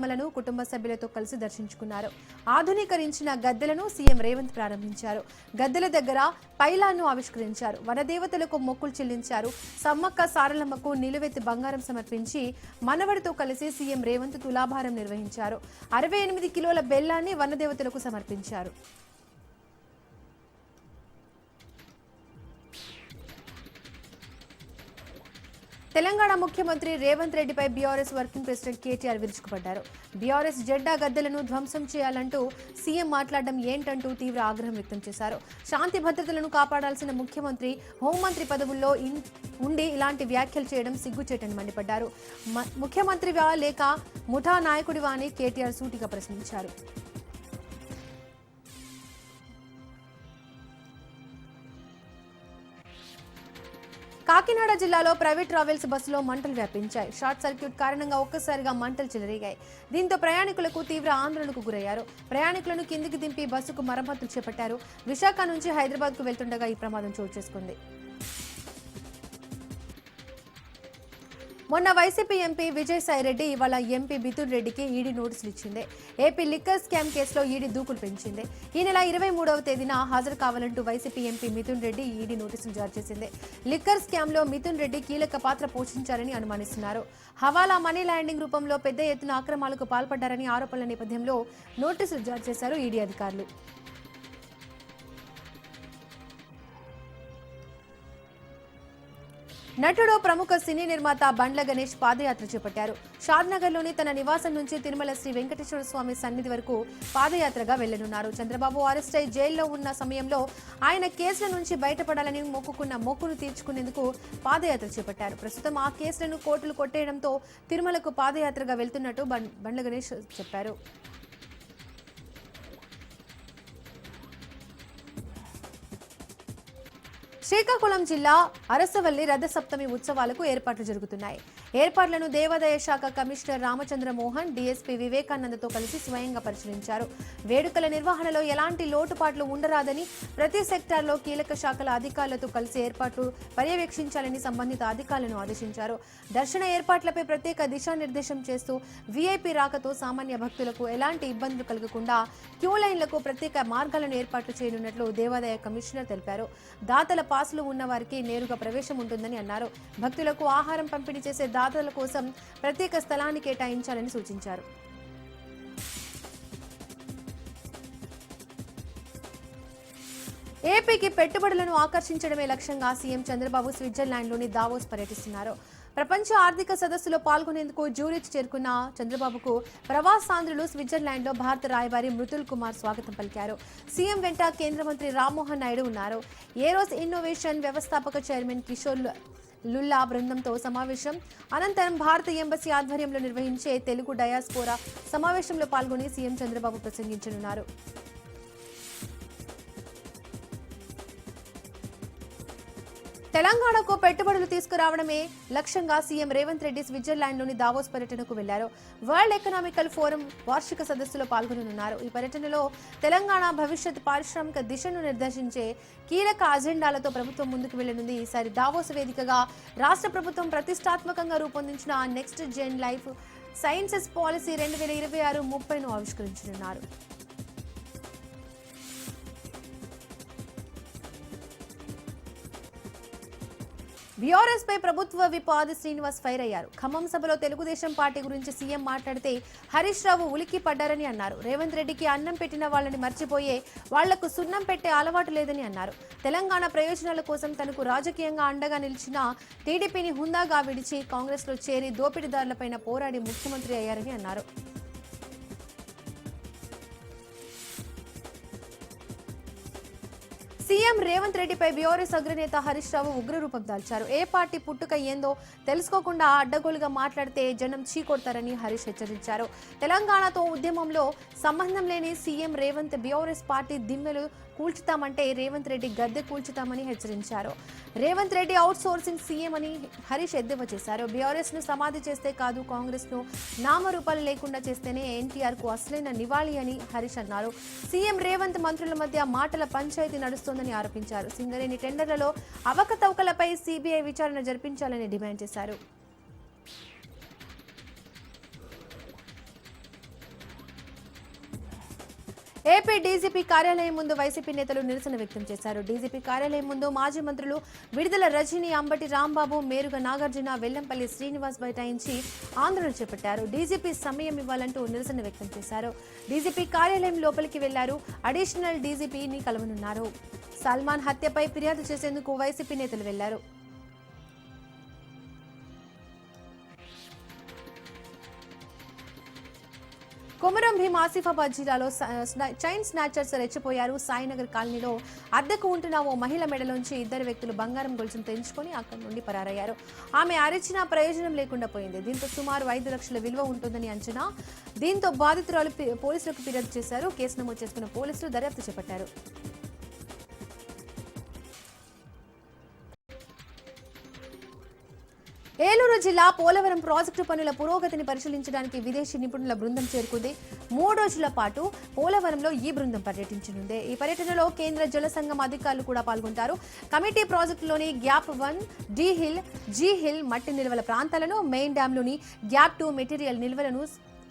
బొమ్మలను కుటుంబ సభ్యులతో కలిసి దర్శించుకున్నారు. ఆధునీకరించిన గద్దెలను సీఎం రేవంత్ ప్రారంభించారు. గద్దెల దగ్గర పైలాన్ను ఆవిష్కరించారు. వనదేవతలకు మొక్కులు చెల్లించారు. సమ్మక్క సారలమ్మకు నిలువెత్తి బంగారం సమర్పించి మనవడితో కలిసి సీఎం రేవంత్ తులాభారం నిర్వహించారు. 68 కిలోల బెల్లాన్ని వనదేవతలకు సమర్పించారు. తెలంగాణ ముఖ్యమంత్రి రేవంత్ రెడ్డిపై బీఆర్ఎస్ వర్కింగ్ ప్రెసిడెంట్ కేటీఆర్ విరుచుకుపడ్డారు. బీఆర్ఎస్ జెండా గద్దెలను ధ్వంసం చేయాలంటూ సీఎం మాట్లాడడం ఏంటంటూ తీవ్ర ఆగ్రహం వ్యక్తం చేశారు. శాంతి భద్రతలను కాపాడాల్సిన ముఖ్యమంత్రి, హోంమంత్రి పదవుల్లో ఉండి ఇలాంటి వ్యాఖ్యలు చేయడం సిగ్గుచేటని మండిపడ్డారు. ముఖ్యమంత్రివా లేక ముఠా నాయకుడివా అని కేటీఆర్ సూటిగా ప్రశ్నించారు. కాకినాడ జిల్లాలో ప్రైవేట్ ట్రావెల్స్ బస్సులో మంటలు వ్యాపించాయి. షార్ట్ సర్క్యూట్ కారణంగా ఒక్కసారిగా మంటలు చెలరేగాయి. దీంతో ప్రయాణికులకు తీవ్ర ఆందోళనకు గురయ్యారు. ప్రయాణికులను కిందికి దింపి బస్సుకు మరమ్మతులు చేపట్టారు. విశాఖ నుంచి హైదరాబాద్కు వెళ్తుండగా ఈ ప్రమాదం చోటు చేసుకుంది. మొన్న వైసీపీ ఎంపీ విజయసాయిరెడ్డి ఇవాళ ఎంపీ మిథున్ రెడ్డికి ఈడీ నోటీసులు ఇచ్చింది. ఏపీ లిక్కర్ స్కామ్ కేసులో ఈడీ దూకులు పెంచింది. ఈ నెల 23వ తేదీన హాజరు కావాలంటూ YCP MP Mithun Reddy ED నోటీసులు జారీ చేసింది. లిక్కర్ స్కామ్ లో మిథున్ రెడ్డి కీలక పాత్ర పోషించారని అనుమానిస్తున్నారు. హవాలా మనీ ల్యాండింగ్ రూపంలో పెద్ద ఎత్తున అక్రమాలకు పాల్పడ్డారని ఆరోపణల నేపథ్యంలో నోటీసులు జారీ చేశారు ఈడీ అధికారులు. నటుడు ప్రముఖ సినీ నిర్మాత బండ్ల గణేష్ పాదయాత్ర చేపట్టారు. షాద్నగర్లోని తన నివాసం నుంచి తిరుమల శ్రీ వెంకటేశ్వర స్వామి సన్నిధి వరకు పాదయాత్రగా వెళ్లనున్నారు. చంద్రబాబు అరెస్ట్ అయి జైల్లో ఉన్న సమయంలో ఆయన కేసుల నుంచి బయటపడాలని మొక్కుకున్న మొక్కును తీర్చుకునేందుకు పాదయాత్ర చేపట్టారు. ప్రస్తుతం ఆ కేసులను కోర్టులు కొట్టేయడంతో తిరుమలకు పాదయాత్రగా వెళ్తున్నట్టు బండ్ల గణేష్ చెప్పారు. శ్రీకాకుళం జిల్లా అరసవల్లి రథసప్తమి ఉత్సవాలకు ఏర్పాట్లు జరుగుతున్నాయి. ఏర్పాట్లను దేవాదాయ శాఖ కమిషనర్ రామచంద్ర మోహన్, డీఎస్పీ వివేకానందతో కలిసి స్వయంగా పరిశీలించారు. వేడుకల నిర్వహణలో ఎలాంటి లోటుపాట్లు ఉండరాదని, ప్రతి సెక్టార్లో కీలక శాఖల అధికారులతో కలిసి ఏర్పాట్లు పర్యవేక్షించాలని సంబంధిత అధికారులను ఆదేశించారు. దర్శన ఏర్పాట్లపై ప్రత్యేక దిశానిర్దేశం చేస్తూ వీఐపీ రాకతో సామాన్య భక్తులకు ఎలాంటి ఇబ్బందులు కలగకుండా క్యూ లైన్లకు ప్రత్యేక మార్గాలను ఏర్పాట్లు చేయనున్నట్లు దేవాదాయ కమిషనర్ తెలిపారు. దాతల పాసులు ఉన్న వారికి నేరుగా ప్రవేశం ఉంటుందని అన్నారు. భక్తులకు ఆహారం పంపిణీ చేసే దాతల కోసం ప్రత్యేక స్థలాన్ని కేటాయించాలని సూచించారు. ఏపీకి పెట్టుబడులను ఆకర్షించడమే లక్ష్యంగా సీఎం చంద్రబాబు స్విట్జర్లాండ్లోని దావోస్ పర్యటిస్తున్నారు. ప్రపంచ ఆర్థిక సదస్సులో పాల్గొనేందుకు జ్యూరిచ్ చేరుకున్న చంద్రబాబుకు ప్రవాసాంధ్రులు స్విట్జర్లాండ్లో భారత రాయబారి మృతుల్ కుమార్ స్వాగతం పలికారు. సీఎం వెంట కేంద్ర మంత్రి రామ్మోహన్ నాయుడు ఉన్నారు. ఏరోస్ ఇన్నోవేషన్ వ్యవస్థాపక చైర్మన్ కిషోర్ లుల్లా బృందంతో సమావేశం అనంతరం భారత ఎంబసీ ఆధ్వర్యంలో నిర్వహించే తెలుగు డయాస్పోరా సమావేశంలో పాల్గొని సీఎం చంద్రబాబు ప్రసంగించనున్నారు. తెలంగాణకు పెట్టుబడులు తీసుకురావడమే లక్ష్యంగా సీఎం రేవంత్ రెడ్డి స్విట్జర్లాండ్లోని దావోస్ పర్యటనకు వెళ్లారు. వరల్డ్ ఎకనామికల్ ఫోరం వార్షిక సదస్సులో పాల్గొననున్నారు. ఈ పర్యటనలో తెలంగాణ భవిష్యత్ పారిశ్రామిక దిశను నిర్దేశించే కీలక అజెండాలతో ప్రభుత్వం ముందుకు వెళ్లనుంది. ఈసారి దావోస్ వేదికగా రాష్ట్ర ప్రభుత్వం ప్రతిష్టాత్మకంగా రూపొందించిన next gen life sciences policy 2026-30ను ఆవిష్కరించనున్నారు. బీఆర్ఎస్ పై ప్రభుత్వ విప్ ఆది శ్రీనివాస్ ఫైర్ అయ్యారు. ఖమ్మం సభలో తెలుగుదేశం పార్టీ గురించి సీఎం మాట్లాడితే హరీష్ రావు ఉలిక్కి పడ్డారని అన్నారు. రేవంత్ రెడ్డికి అన్నం పెట్టిన వాళ్ళని మర్చిపోయే వాళ్లకు సున్నం పెట్టే అలవాటు లేదని అన్నారు. తెలంగాణ ప్రయోజనాల కోసం తనకు రాజకీయంగా అండగా నిలిచిన టీడీపీని హుందాగా విడిచి కాంగ్రెస్ లో చేరి దోపిడీదారులపైన పోరాడి ముఖ్యమంత్రి అయ్యారని అన్నారు. సీఎం రేవంత్ రెడ్డిపై బీఆర్ఎస్ అగ్రనేత హరీష్ రావు ఉగ్రరూపం దాల్చారు. ఏ పార్టీ పుట్టుక ఏందో తెలుసుకోకుండా అడ్డగోలుగా మాట్లాడితే జనం చీకొడతారని హరీష్ హెచ్చరించారు. తెలంగాణతో ఉద్యమంలో సంబంధం లేని సీఎం రేవంత్ బీఆర్ఎస్ పార్టీ దిమ్మెలు కూల్చుతామంటే రేవంత్ రెడ్డి గద్దె కూల్చుతామని హెచ్చరించారు. రేవంత్ రెడ్డి అవుట్ సోర్సింగ్ సీఎం అని హరీష్ ఎద్దేవా చేశారు. బీఆర్ఎస్ ను సమాధి చేస్తే కాదు, కాంగ్రెస్ ను నామరూపాలు లేకుండా చేస్తేనే ఎన్టీఆర్ కు అసలైన నివాళి అని హరీష్ అన్నారు. సీఎం రేవంత్ మంత్రుల మధ్య మాటల పంచాయతీ నడుస్తోందని ఆరోపించారు. సింగరేణి టెండర్లలో అవకతవకలపై సీబీఐ విచారణ జరిపించాలని డిమాండ్ చేశారు. ఏపీ డీజీపీ కార్యాలయం ముందు వైసీపీ నేతలు నిరసన వ్యక్తం చేశారు. డీజీపీ కార్యాలయం ముందు మాజీ మంత్రులు విడుదల రజని, అంబటి రాంబాబు, మేరుగ నాగార్జున, వెల్లంపల్లి శ్రీనివాస్ బైఠాయించి ఆందోళన చేపట్టారు. డీజీపీ సమయం ఇవ్వాలంటూ నిరసన వ్యక్తం చేశారు. డీజీపీ కార్యాలయం లోపలికి వెళ్లారు. అడిషనల్ డీజీపీని కలవనున్నారు. సల్మాన్ హత్యపై ఫిర్యాదు చేసేందుకు వైసీపీ నేతలు వెళ్లారు. కొమరం భీం ఆసిఫాబాద్ జిల్లాలో చైన్ స్నాచర్స్ రెచ్చిపోయారు. సాయినగర్ కాలనీలో అద్దెకు ఉంటున్న ఓ మహిళ మెడలోంచి ఇద్దరు వ్యక్తులు బంగారం గొలుసును తెంచుకొని అక్కడి నుండి పరారయ్యారు. ఆమె అరిచినా ప్రయోజనం లేకుండా పోయింది. దీంతో సుమారు 5 లక్షల విలువ ఉంటుందని అంచనా. దీంతో బాధితురాలు పోలీసులకు ఫిర్యాదు చేశారు. కేసు నమోదు చేసుకున్న పోలీసులు దర్యాప్తు చేపట్టారు. ఏలూరు జిల్లా పోలవరం ప్రాజెక్టు పనుల పురోగతిని పరిశీలించడానికి విదేశీ నిపుణుల బృందం చేరుకుంది. 3 రోజుల పాటు పోలవరంలో ఈ బృందం పర్యటించనుంది. ఈ పర్యటనలో కేంద్ర జల సంఘం అధికారులు కూడా పాల్గొంటారు. కమిటీ ప్రాజెక్టులోని gap 1, D hill, G hill మట్టి నిల్వల ప్రాంతాలను, మెయిన్ డ్యాంలోని గ్యాప్ 2 మెటీరియల్ నిల్వలను,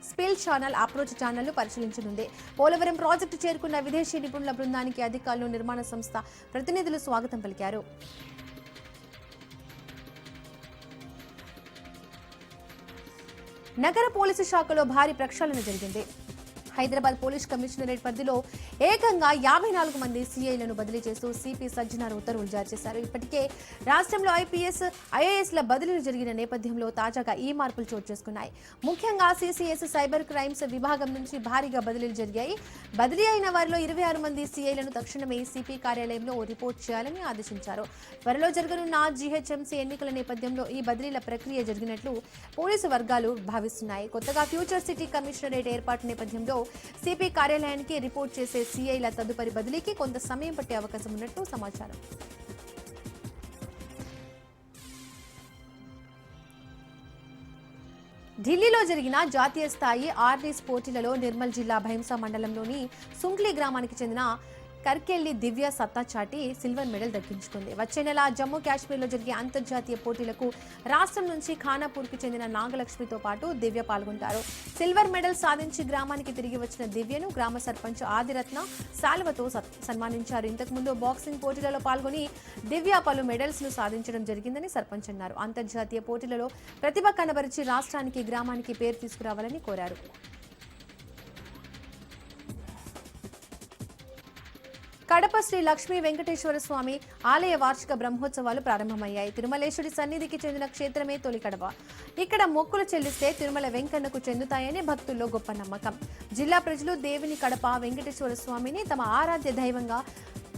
స్పిల్ ఛానల్, అప్రోచ్ ఛానళ్లు పరిశీలించనుంది. పోలవరం ప్రాజెక్టు చేరుకున్న విదేశీ నిపుణుల బృందానికి అధికారులు, నిర్మాణ సంస్థ ప్రతినిధులు స్వాగతం పలికారు. నగర పోలీసు శాఖలో భారీ ప్రక్షాళన జరిగింది. హైదరాబాద్ పోలీస్ కమిషనరేట్ పరిధిలో ఏకంగా 54 మంది సీఐలను బదిలీ చేస్తూ సిపి సజ్జనార్ ఉత్తర్వులు జారీ చేశారు. ఇప్పటికే రాష్ట్రంలో ఐపీఎస్, ఐఏఎస్ల బదిలీలు జరిగిన నేపథ్యంలో తాజాగా ఈ మార్పులు చోటు చేసుకున్నాయి. ముఖ్యంగా సిసిఎస్ సైబర్ క్రైమ్స్ విభాగం నుంచి భారీగా బదిలీలు జరిగాయి. బదిలీ అయిన వారిలో 26 మంది సీఐలను తక్షణమే సిపి కార్యాలయంలో రిపోర్ట్ చేయాలని ఆదేశించారు. త్వరలో జరగనున్న జీహెచ్ఎంసీ ఎన్నికల నేపథ్యంలో ఈ బదిలీల ప్రక్రియ జరిగినట్లు పోలీసు వర్గాలు భావిస్తున్నాయి. కొత్తగా ఫ్యూచర్ సిటీ కమిషనరేట్ ఏర్పాటు నేపథ్యంలో సిపి కార్యాలయానికి రిపోర్ట్ చేసే సీఐల తదుపరి బదిలీకి కొంత సమయం పట్టే అవకాశం ఉన్నట్టు సమాచారం. ఢిల్లీలో జరిగిన జాతీయ స్థాయి ఆర్డీస్ పోటీలలో నిర్మల్ జిల్లా భైంసా మండలంలోని సుంక్లీ గ్రామానికి చెందిన కర్కెళ్లి దివ్య సత్తా చాటి సిల్వర్ మెడల్ దక్కించుకుంది. వచ్చే నెల జమ్మూ కాశ్మీర్లో జరిగే అంతర్జాతీయ పోటీలకు రాష్ట్రం నుంచి ఖానాపూర్కి చెందిన నాగలక్ష్మితో పాటు దివ్య పాల్గొంటారు. సిల్వర్ మెడల్ సాధించి గ్రామానికి తిరిగి వచ్చిన దివ్యను గ్రామ సర్పంచ్ ఆదిరత్న శాలువతో సన్మానించారు. ఇంతకుముందు బాక్సింగ్ పోటీలలో పాల్గొని దివ్య పలు మెడల్స్ ను సాధించడం జరిగిందని సర్పంచ్ అన్నారు. అంతర్జాతీయ పోటీలలో ప్రతిభ కనబరిచి రాష్ట్రానికి, గ్రామానికి పేరు తీసుకురావాలని కోరారు. కడప శ్రీ లక్ష్మీ వెంకటేశ్వర స్వామి ఆలయ వార్షిక బ్రహ్మోత్సవాలు ప్రారంభమయ్యాయి. తిరుమలేశ్వరి సన్నిధికి చెందిన క్షేత్రమే తొలి కడప. ఇక్కడ మొక్కులు చెల్లిస్తే తిరుమల వెంకన్నకు చెందుతాయని భక్తుల్లో గొప్ప నమ్మకం. జిల్లా ప్రజలు దేవుని కడప వెంకటేశ్వర స్వామిని తమ ఆరాధ్య దైవంగా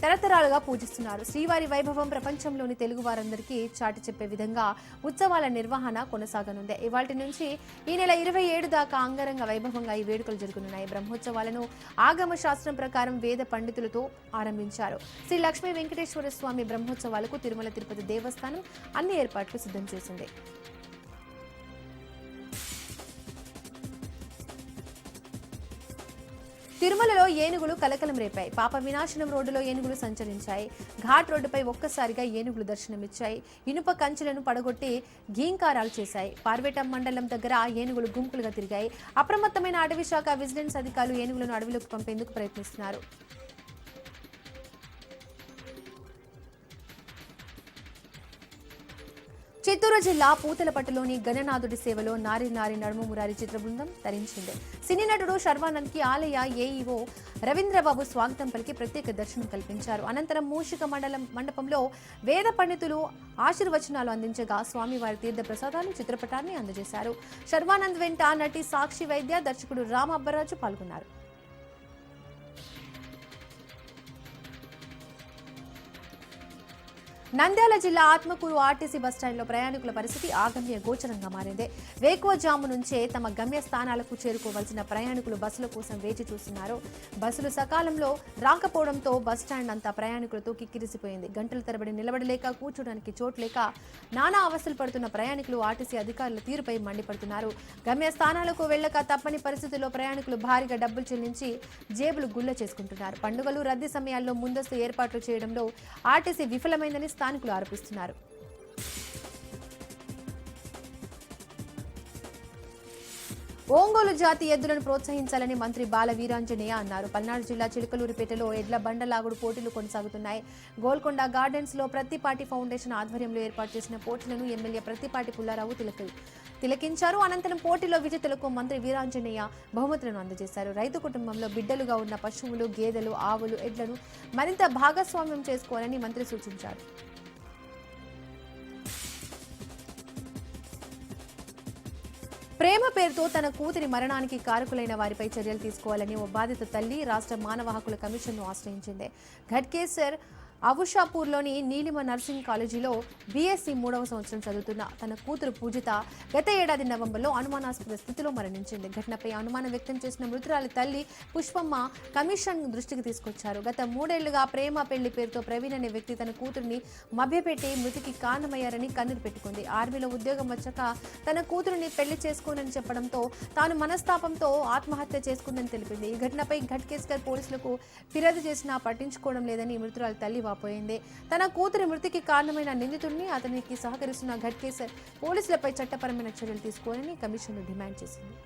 తరతరాలుగా పూజిస్తున్నారు. శ్రీవారి వైభవం ప్రపంచంలోని తెలుగు వారందరికీ చాటి చెప్పే విధంగా ఉత్సవాల నిర్వహణ కొనసాగనుంది. ఇవాల్టి నుంచి ఈ నెల 27 దాకా అంగరంగ వైభవంగా ఈ వేడుకలు జరుగుతున్నాయి. బ్రహ్మోత్సవాలను ఆగమ శాస్త్రం ప్రకారం వేద పండితులతో ఆరంభించారు. శ్రీ లక్ష్మీ వెంకటేశ్వర స్వామి బ్రహ్మోత్సవాలకు తిరుమల తిరుపతి దేవస్థానం అన్ని ఏర్పాట్లు సిద్ధం చేసింది. తిరుమలలో ఏనుగులు కలకలం రేపాయి. పాప వినాశనం రోడ్డులో ఏనుగులు సంచరించాయి. ఘాట్ రోడ్డుపై ఒక్కసారిగా ఏనుగులు దర్శనమిచ్చాయి. ఇనుప కంచెలను పడగొట్టి ఘీంకారాలు చేశాయి. పార్వేటం మండలం దగ్గర ఏనుగులు గుంపులుగా తిరిగాయి. అప్రమత్తమైన అటవీ శాఖ, విజిలెన్స్ అధికారులు ఏనుగులను అడవిలోకి పంపేందుకు ప్రయత్నిస్తున్నారు. చిత్తూరు జిల్లా పూతలపట్టులోని గణనాథుడి సేవలో నారి నారి నడుము మురారి చిత్ర బృందం తరించింది. సినీ నటుడు శర్వానంద్ కి ఆలయ ఏఈఓ రవీంద్రబాబు స్వాగతం పలికి ప్రత్యేక దర్శనం కల్పించారు. అనంతరం మూషిక మండపంలో వేద పండితులు ఆశీర్వచనాలు అందించగా స్వామివారి తీర్థ ప్రసాదాలు, చిత్రపటాన్ని అందజేశారు. శర్వానంద్ వెంట నటి సాక్షి వైద్య, దర్శకుడు రామ్ అబ్బరాజు పాల్గొన్నారు. నంద్యాల జిల్లా ఆత్మకూరు ఆర్టీసీ బస్టాండ్లో ప్రయాణికుల పరిస్థితి ఆగమ్య గోచరంగా మారింది. వేకువజాము నుంచే తమ గమ్య స్థానాలకు చేరుకోవాల్సిన ప్రయాణికులు బస్సుల కోసం వేచి చూస్తున్నారు. బస్సులు సకాలంలో రాకపోవడంతో బస్టాండ్ అంతా ప్రయాణికులతో కిక్కిరిసిపోయింది. గంటల తరబడి నిలబడలేక, కూర్చోడానికి చోటు లేక నానా అవస్థలు పడుతున్న ప్రయాణికులు ఆర్టీసీ అధికారుల తీరుపై మండిపడుతున్నారు. గమ్య స్థానాలకు వెళ్లక తప్పని పరిస్థితుల్లో ప్రయాణికులు భారీగా డబ్బులు చెల్లించి జేబులు గుల్ల చేసుకుంటున్నారు. పండుగలు, రద్దీ సమయాల్లో ముందస్తు ఏర్పాట్లు చేయడంలో ఆర్టీసీ విఫలమైందని స్థానికులు ఆరోపిస్తున్నారు. ఒంగోలు జాతి ఎద్దులను ప్రోత్సహించాలని మంత్రి బాల వీరాంజనేయ అన్నారు. పల్నాడు జిల్లా చిలుకలూరిపేటలో ఎడ్ల బండ లాగుడు పోటీలు కొనసాగుతున్నాయి. గోల్కొండ గార్డెన్స్ లో ప్రత్తిపాటి ఫౌండేషన్ ఆధ్వర్యంలో ఏర్పాటు చేసిన పోటీలను ఎమ్మెల్యే ప్రత్తిపాటి పుల్లారావు తిలకించారు. అనంతరం పోటీలో విజేతలకు మంత్రి వీరాంజనేయ బహుమతులను అందజేశారు. రైతు కుటుంబంలో బిడ్డలుగా ఉన్న పశువులు, గేదెలు, ఆవులు, ఎడ్లను మరింత భాగస్వామ్యం చేసుకోవాలని మంత్రి సూచించారు. ప్రేమ పేరుతో తన కూతురి మరణానికి కారకులైన వారిపై చర్యలు తీసుకోవాలని ఓ బాధిత తల్లి రాష్ట్ర మానవ హక్కుల కమిషన్ను ఆశ్రయించింది. ఘట్కేసర్ అవుషాపూర్లోని నీలిమ నర్సింగ్ కాలేజీలో బీఎస్సీ 3వ సంవత్సరం చదువుతున్న తన కూతురు పూజిత గత ఏడాది నవంబర్లో అనుమానాస్పద స్థితిలో మరణించింది. ఘటనపై అనుమానం వ్యక్తం చేసిన మృతురాలి తల్లి పుష్పమ్మ కమిషన్ దృష్టికి తీసుకొచ్చారు. గత 3 ఏళ్లుగా ప్రేమ పెళ్లి పేరుతో ప్రవీణ్ అనే వ్యక్తి తన కూతురిని మభ్యపెట్టి మృతికి కారణమయ్యారని కన్నీరు పెట్టుకుంది. ఆర్మీలో ఉద్యోగం వచ్చాక తన కూతురిని పెళ్లి చేసుకోనని చెప్పడంతో తాను మనస్తాపంతో ఆత్మహత్య చేసుకుందని తెలిపింది. ఈ ఘటనపై ఘట్కేసర్ పోలీసులకు ఫిర్యాదు చేసినా పట్టించుకోవడం లేదని మృతురాలి తల్లి వాపోయింది. తన కూతురి మృతికి కారణమైన నిందితుడిని అతనికి సహకరిస్తున్న ఘట్కేసర్ పోలీసులపై చట్టపరమైన చర్యలు తీసుకోవాలని కమిషన్ డిమాండ్ చేసింది.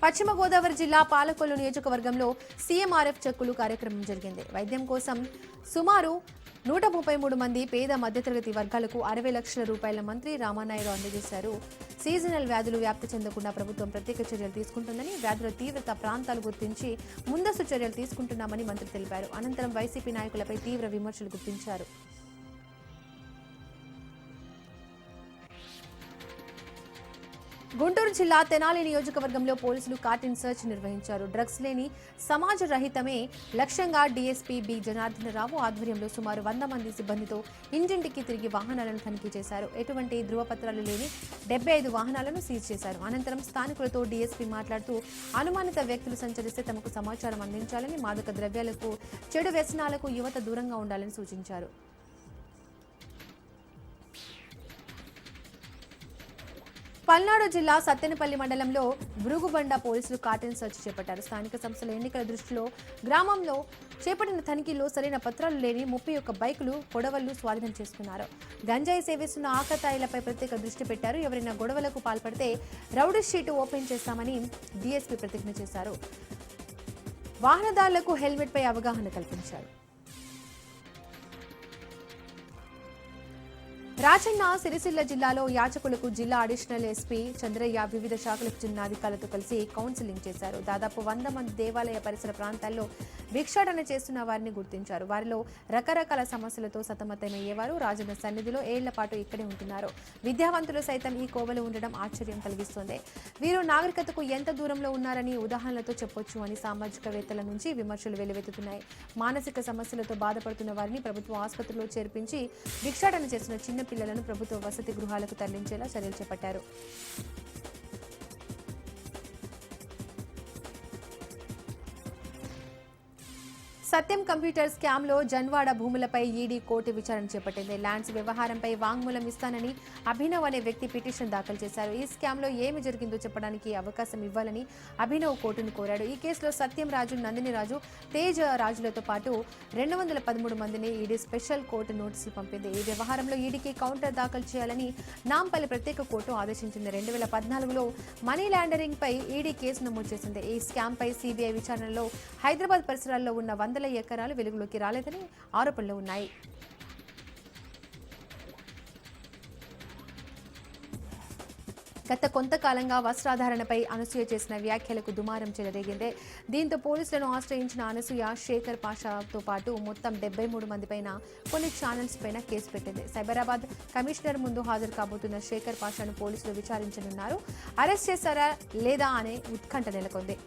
పశ్చిమ గోదావరి జిల్లా పాలకొల్లు నియోజకవర్గంలో సీఎంఆర్ఎఫ్ చెక్కులు కార్యక్రమం జరిగింది. వైద్యం కోసం సుమారు 133 మంది పేద మధ్యతరగతి వర్గాలకు 60 లక్షల రూపాయల మంత్రి రామానాయుడు అందజేశారు. సీజనల్ వ్యాధులు వ్యాప్తి చెందకుండా ప్రభుత్వం ప్రత్యేక చర్యలు తీసుకుంటుందని, వ్యాధుల తీవ్రత ప్రాంతాలు గుర్తించి ముందస్తు చర్యలు తీసుకుంటున్నామని మంత్రి తెలిపారు. అనంతరం వైసీపీ నాయకులపై తీవ్ర విమర్శలు గుప్పించారు. గుంటూరు జిల్లా తెనాలి నియోజకవర్గంలో పోలీసులు కార్టిన్ సర్చ్ నిర్వహించారు. డ్రగ్స్ లేని సమాజ రహితమే లక్ష్యంగా డీఎస్పీ బి జనార్దనరావు ఆధ్వర్యంలో సుమారు 100 మంది సిబ్బందితో ఇంటింటికి తిరిగి వాహనాలను తనిఖీ చేశారు. ఎటువంటి ధృవపత్రాలు లేని 75 వాహనాలను సీజ్ చేశారు. అనంతరం స్థానికులతో డీఎస్పీ మాట్లాడుతూ అనుమానిత వ్యక్తులు సంచరిస్తే తమకు సమాచారం అందించాలని, మాదక ద్రవ్యాలకు, చెడు వ్యసనాలకు యువత దూరంగా ఉండాలని సూచించారు. పల్నాడు జిల్లా సత్తెనపల్లి మండలంలో భృగుబండ పోలీసులు కార్టిన్ సర్చ్ చేపట్టారు. స్థానిక సంస్థల ఎన్నికల దృష్టిలో గ్రామంలో చేపట్టిన తనిఖీల్లో సరైన పత్రాలు లేని 31 బైకులు, గొడవలు స్వాధీనం చేసుకున్నారు. గంజాయి సేవిస్తున్న ఆకతాయిలపై ప్రత్యేక దృష్టి పెట్టారు. ఎవరైనా గొడవలకు పాల్పడితే రౌడీ షీటు ఓపెన్ చేస్తామని డీఎస్పీ ప్రతిజ్ఞ చేశారు. వాహనదారులకు హెల్మెట్ పై అవగాహన కల్పించారు. రాజన్న సిరిసిల్ల జిల్లాలో యాచకులకు జిల్లా అడిషనల్ ఎస్పీ చంద్రయ్య వివిధ శాఖలకు చెందిన అధికారులతో కలిసి కౌన్సిలింగ్ చేశారు. దాదాపు 100 మంది దేవాలయ పరిసర ప్రాంతాల్లో భిక్షాటన చేస్తున్న వారిని గుర్తించారు. వారిలో రకరకాల సమస్యలతో సతమతమయ్యేవారు రాజన్న సన్నిధిలో ఏళ్ల పాటు ఇక్కడే ఉంటున్నారు. విద్యావంతులు సైతం ఈ కోవలో ఉండడం ఆశ్చర్యం కలిగిస్తోంది. వీరు నాగరికతకు ఎంత దూరంలో ఉన్నారని ఉదాహరణలతో చెప్పొచ్చు అని సామాజికవేత్తల నుంచి విమర్శలు వెల్లువెత్తుతున్నాయి. మానసిక సమస్యలతో బాధపడుతున్న వారిని ప్రభుత్వ ఆసుపత్రిలో చేర్పించి భిక్షాటన చేసిన చిన్న పిల్లలను ప్రభుత్వ వసతి గృహాలకు తరలించేలా చర్యలు చేపట్టారు. సత్యం కంప్యూటర్ స్కామ్ లో జన్వాడ భూములపై ఈడీ కోర్టు విచారణ చేపట్టింది. ల్యాండ్స్ వ్యవహారంపై వాంగ్మూలం ఇస్తానని అభినవ్ అనే వ్యక్తి పిటిషన్ దాఖలు చేశారు. ఈ స్కామ్ లో ఏమి జరిగిందో చెప్పడానికి అవకాశం ఇవ్వాలని అభినవ్ కోర్టును కోరాడు. ఈ కేసులో సత్యం రాజు, నందిని రాజు, తేజ్ రాజులతో పాటు 213 మందిని ఈడీ స్పెషల్ కోర్టు నోటీసులు పంపింది. ఈ వ్యవహారంలో ఈడీకి కౌంటర్ దాఖలు చేయాలని నాంపల్లి ప్రత్యేక కోర్టు ఆదేశించింది. 2014లో మనీ లాండరింగ్ పై ఈడీ కేసు నమోదు చేసింది. ఈ స్కామ్ పై సిబిఐ విచారణలో హైదరాబాద్ పరిసరాల్లో ఉన్న 100 ఎకరాలు వెలుగులోకి రాలేదని ఆరోపణలు ఉన్నాయి. గత కొంతకాలంగా వస్త్రాధారణపై అనసూయ చేసిన వ్యాఖ్యలకు దుమారం చెలరేగింది. దీంతో పోలీసులను ఆశ్రయించిన అనసూయ శేఖర్ పాషాతో పాటు మొత్తం 73 మంది పైన కొన్ని ఛానల్స్ పైన కేసు పెట్టింది. సైబరాబాద్ కమిషనర్ ముందు హాజరు కాబోతున్న శేఖర్ పాషాను పోలీసులు విచారించనున్నారు. అరెస్ట్ చేశారా లేదా అనే ఉత్కంఠ నెలకొంది.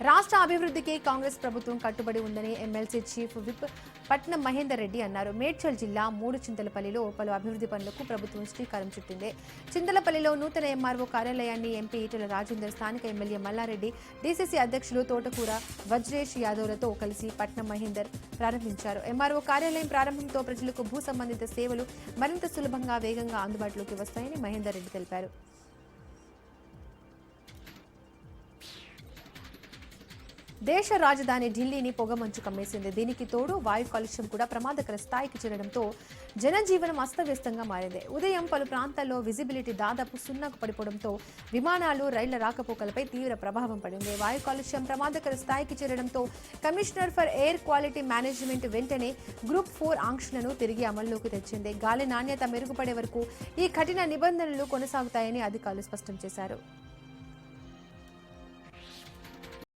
రాష్ట్ర అభివృద్ధికి కాంగ్రెస్ ప్రభుత్వం కట్టుబడి ఉందని ఎమ్మెల్సీ చీఫ్ విప్ పట్నం మహేందర్ రెడ్డి అన్నారు. మేడ్చల్ జిల్లా మూడు చింతలపల్లిలో పలు అభివృద్ధి పనులకు ప్రభుత్వం శ్రీకారం చుట్టింది. చింతలపల్లిలో నూతన ఎంఆర్ఓ కార్యాలయాన్ని ఎంపీ ఈటెల రాజేందర్, స్థానిక ఎమ్మెల్యే మల్లారెడ్డి, డీసీసీ అధ్యక్షులు తోటకూర వజ్రేష్ యాదవ్లతో కలిసి పట్నం మహేందర్ ప్రారంభించారు. ఎంఆర్ఓ కార్యాలయం ప్రారంభంతో ప్రజలకు భూ సంబంధిత సేవలు మరింత సులభంగా, వేగంగా అందుబాటులోకి వస్తాయని మహేందర్ రెడ్డి తెలిపారు. దేశ రాజధాని ఢిల్లీని పొగమంచు కమ్మేసింది. దీనికి తోడు వాయు కాలుష్యం కూడా ప్రమాదకర స్థాయికి చేరడంతో జనజీవనం అస్తవ్యస్తంగా మారింది. ఉదయం పలు ప్రాంతాల్లో విజిబిలిటీ దాదాపు సున్నాకు పడిపోవడంతో విమానాలు, రైళ్ల రాకపోకలపై తీవ్ర ప్రభావం పడింది. వాయు కాలుష్యం ప్రమాదకర స్థాయికి చేరడంతో commissioner for air quality management వెంటనే గ్రూప్ 4 ఆంక్షలను తిరిగి అమల్లోకి తెచ్చింది. గాలి నాణ్యత మెరుగుపడే వరకు ఈ కఠిన నిబంధనలు కొనసాగుతాయని అధికారులు స్పష్టం చేశారు.